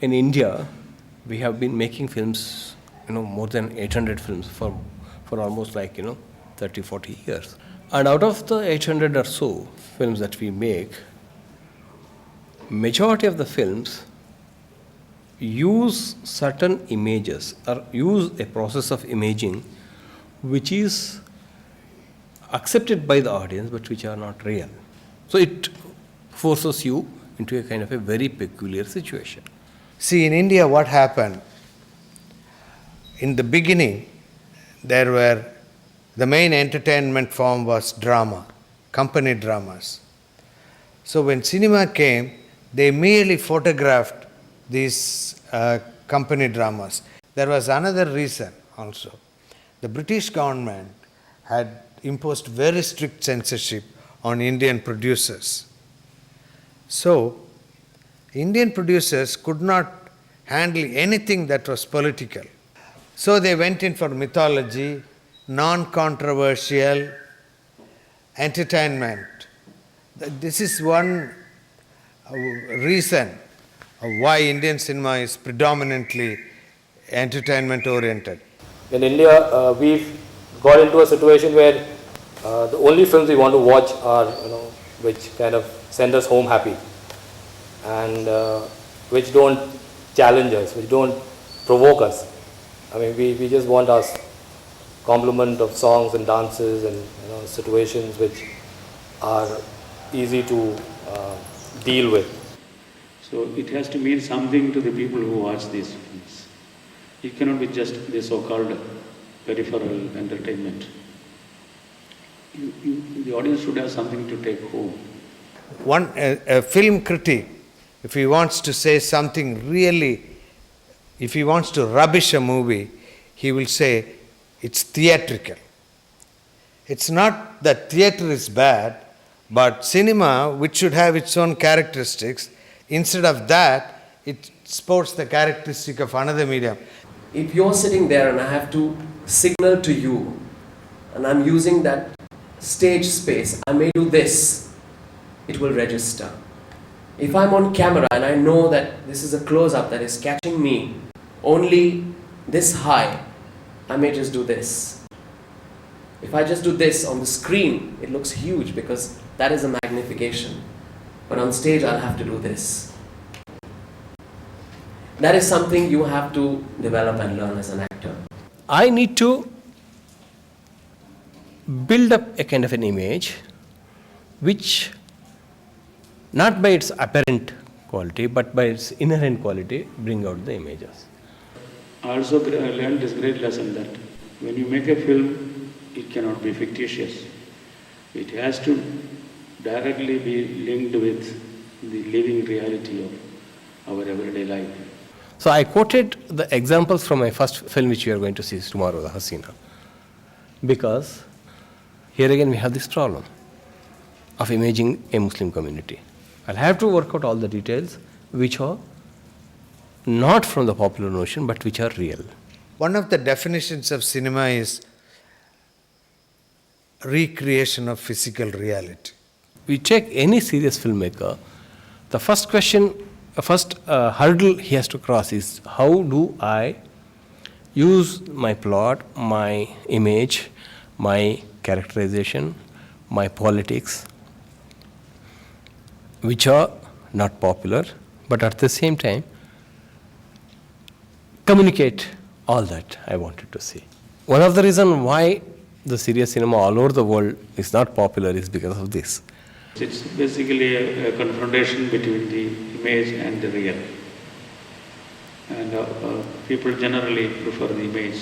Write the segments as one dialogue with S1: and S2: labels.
S1: In India, we have been making films, more than 800 films for almost 30, 40 years. And out of the 800 or so films that we make, majority of the films use certain images or use a process of imaging which is accepted by the audience but which are not real. So it forces you into a kind of a very peculiar situation.
S2: See, in India, what happened? In the beginning, the main entertainment form was drama, company dramas. So when cinema came, they merely photographed these company dramas. There was another reason also. The British government had imposed very strict censorship on Indian producers. So, Indian producers could not handle anything that was political. So they went in for mythology, non-controversial entertainment. This is one reason why Indian cinema is predominantly entertainment oriented.
S3: In India, we've got into a situation where the only films we want to watch are, which kind of send us home happy, and which don't challenge us, which don't provoke us. I mean, we just want our complement of songs and dances and situations which are easy to deal with.
S4: So it has to mean something to the people who watch these films. It cannot be just the so-called peripheral entertainment. The audience should have something to take home.
S2: A film critic, if he wants to say something really, if he wants to rubbish a movie, he will say it's theatrical. It's not that theatre is bad, but cinema, which should have its own characteristics, instead of that, it sports the characteristic of another medium.
S5: If you're sitting there and I have to signal to you, and I'm using that stage space, I may do this, it will register. If I'm on camera and I know that this is a close-up that is catching me only this high, I may just do this. If I just do this on the screen, it looks huge because that is a magnification. But on stage, I'll have to do this. That is something you have to develop and learn as an actor.
S1: I need to build up a kind of an image which, not by its apparent quality, but by its inherent quality, bring out the images.
S4: I also learned this great lesson that when you make a film, it cannot be fictitious. It has to directly be linked with the living reality of our everyday life.
S1: So I quoted the examples from my first film which we are going to see tomorrow, the Hasina. Because here again we have this problem of imaging a Muslim community. I'll have to work out all the details which are not from the popular notion but which are real.
S2: One of the definitions of cinema is recreation of physical reality.
S1: We take any serious filmmaker, the first hurdle he has to cross is how do I use my plot, my image, my characterization, my politics, which are not popular, but at the same time communicate all that I wanted to see. One of the reasons why the serious cinema all over the world is not popular is because of this.
S4: It's basically a confrontation between the image and the real. And people generally prefer the image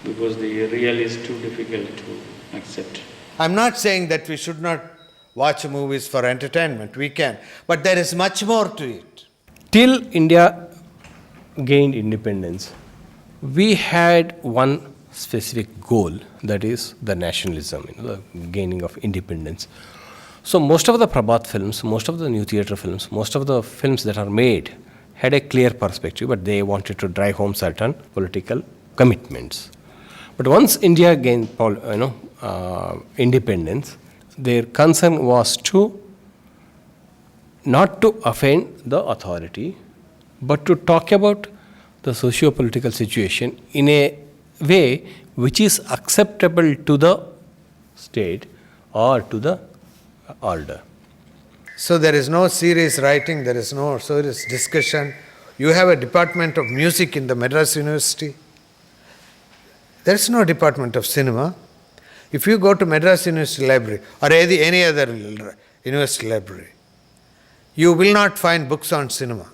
S4: because the real is too difficult to accept.
S2: I'm not saying that we should not watch movies for entertainment. We can. But there is much more to it.
S1: Till India gained independence, we had one specific goal, that is the nationalism, the gaining of independence. So most of the Prabhat films, most of the new theatre films, most of the films that are made had a clear perspective, but they wanted to drive home certain political commitments. But once India gained independence, their concern was not to offend the authority, but to talk about the socio-political situation in a way which is acceptable to the state or to the order.
S2: So there is no serious writing, there is no serious discussion. You have a department of music in the Madras University. There is no department of cinema. If you go to Madras University Library or any other university library, you will not find books on cinema.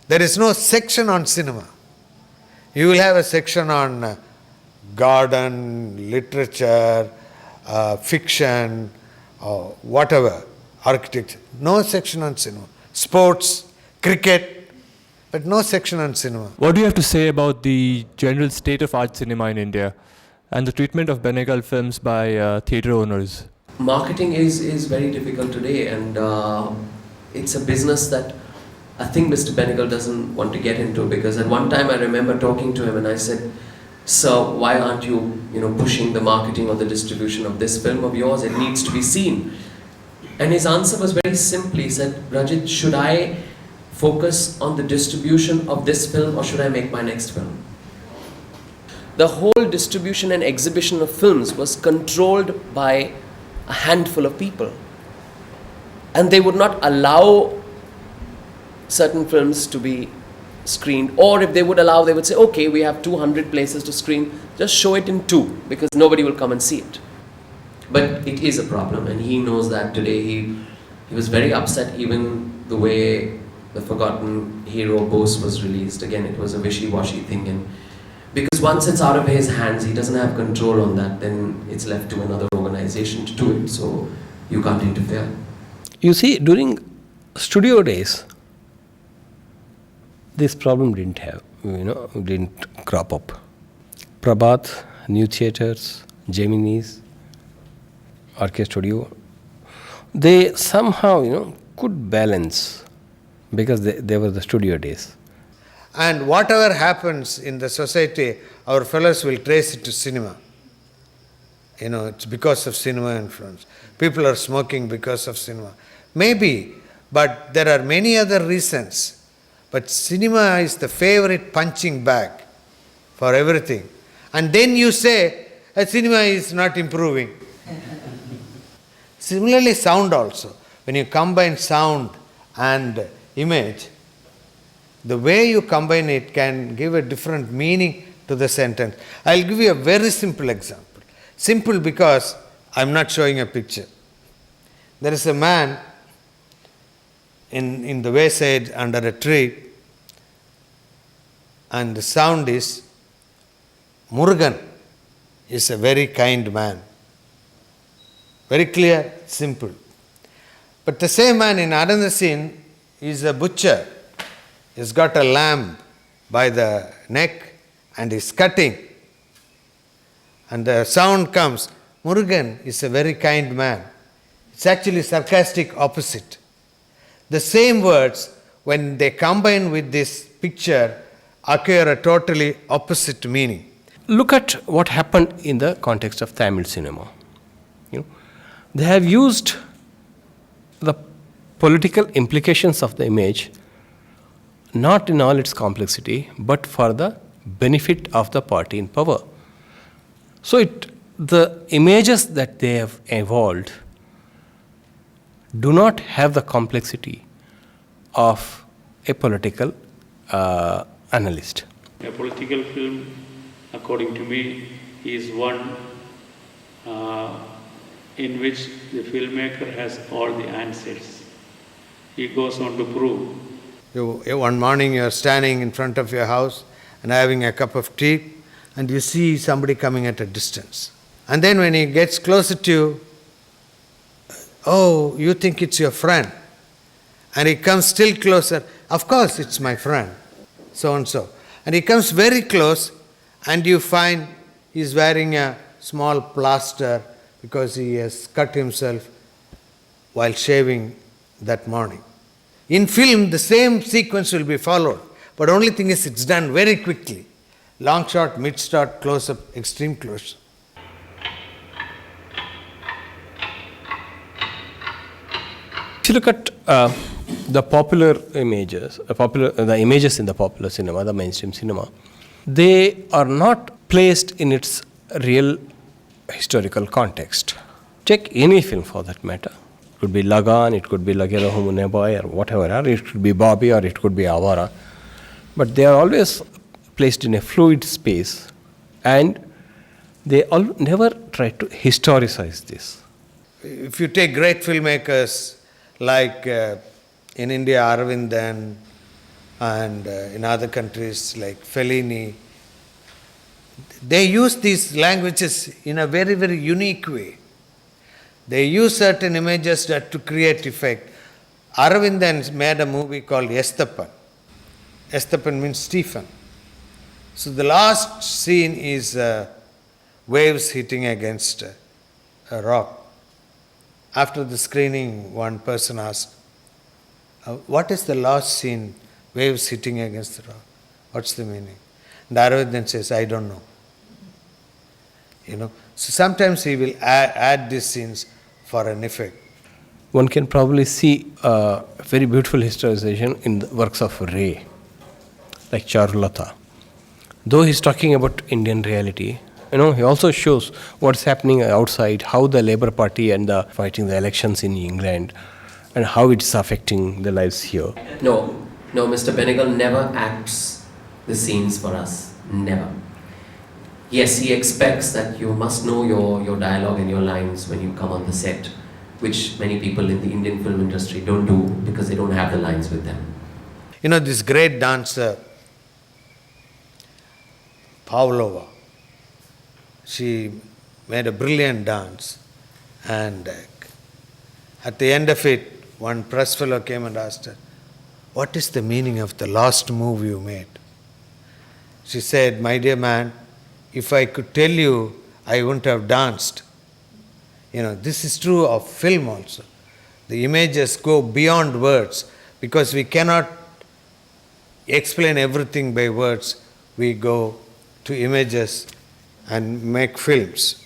S2: There is no section on cinema. You will have a section on garden, literature, fiction, whatever, architecture. No section on cinema. Sports, cricket, but no section on cinema.
S6: What do you have to say about the general state of art cinema in India and the treatment of Benegal films by theatre owners?
S5: Marketing is very difficult today, and it's a business that I think Mr. Benegal doesn't want to get into, because at one time I remember talking to him and I said, "Sir, why aren't you pushing the marketing or the distribution of this film of yours? It needs to be seen." And his answer was very simple. He said, "Rajit, should I focus on the distribution of this film or should I make my next film?" The whole distribution and exhibition of films was controlled by a handful of people, and they would not allow certain films to be screened, or if they would allow, they would say, "Okay, we have 200 places to screen, just show it in 2 because nobody will come and see it." But it is a problem, and he knows that today. He was very upset even the way The Forgotten Hero Bose was released. Again, it was a wishy-washy thing, and because once it's out of his hands, he doesn't have control on that, then it's left to another organization to do it, so you can't interfere.
S1: You see, during studio days, this problem didn't crop up. Prabhat, New Theatres, Gemini's, RK Studio, they somehow, could balance because they were the studio days.
S2: And whatever happens in the society, our fellows will trace it to cinema. It's because of cinema influence. People are smoking because of cinema. Maybe, but there are many other reasons. But cinema is the favorite punching bag for everything. And then you say, cinema is not improving. Similarly, sound also. When you combine sound and image, the way you combine it can give a different meaning to the sentence. I'll give you a very simple example. Simple because I'm not showing a picture. There is a man in the wayside under a tree, and the sound is, "Murugan is a very kind man." Very clear, simple. But the same man in another scene is a butcher. He's got a lamb by the neck and is cutting. And the sound comes, "Murugan is a very kind man." It's actually sarcastic opposite. The same words, when they combine with this picture, acquire a totally opposite meaning.
S1: Look at what happened in the context of Tamil cinema. They have used the political implications of the image not in all its complexity, but for the benefit of the party in power. So the images that they have evolved do not have the complexity of a political analyst.
S4: A political film, according to me, is one in which the filmmaker has all the answers. He goes on to prove.
S2: One morning you are standing in front of your house and having a cup of tea, and you see somebody coming at a distance. And then when he gets closer to you, you think it's your friend. And he comes still closer. "Of course, it's my friend, so and so." And he comes very close, and you find he's wearing a small plaster because he has cut himself while shaving that morning. In film, the same sequence will be followed, but only thing is it's done very quickly. Long shot, mid shot, close up, extreme close.
S1: If you look at the popular images, the images in the popular cinema, the mainstream cinema, they are not placed in its real historical context. Check any film for that matter. It could be Lagan, it could be Lagera Humune Boy, or whatever, or it could be Bobby, or it could be Avara. But they are always placed in a fluid space, and they never try to historicize this.
S2: If you take great filmmakers like in India, Aravindan, and in other countries like Fellini, they use these languages in a very, very unique way. They use certain images to create effect. Aravindan made a movie called Estappan. Estappan means Stephen. So the last scene is waves hitting against a rock. After the screening, one person asked, what is the last scene, waves hitting against the rock? What's the meaning? And Aravindan says, I don't know. So sometimes he will add these scenes for an effect.
S1: One can probably see a very beautiful historization in the works of Ray, like Charulata. Though he's talking about Indian reality, he also shows what's happening outside, how the Labour Party and the fighting the elections in England, and how it's affecting the lives here.
S5: No, Mr. Benegal never acts the scenes for us. Never. Yes, he expects that you must know your dialogue and your lines when you come on the set, which many people in the Indian film industry don't do because they don't have the lines with them.
S2: This great dancer, Pavlova, she made a brilliant dance, and at the end of it, one press fellow came and asked her, what is the meaning of the last move you made? She said, my dear man, if I could tell you, I wouldn't have danced. This is true of film also. The images go beyond words because we cannot explain everything by words. We go to images and make films.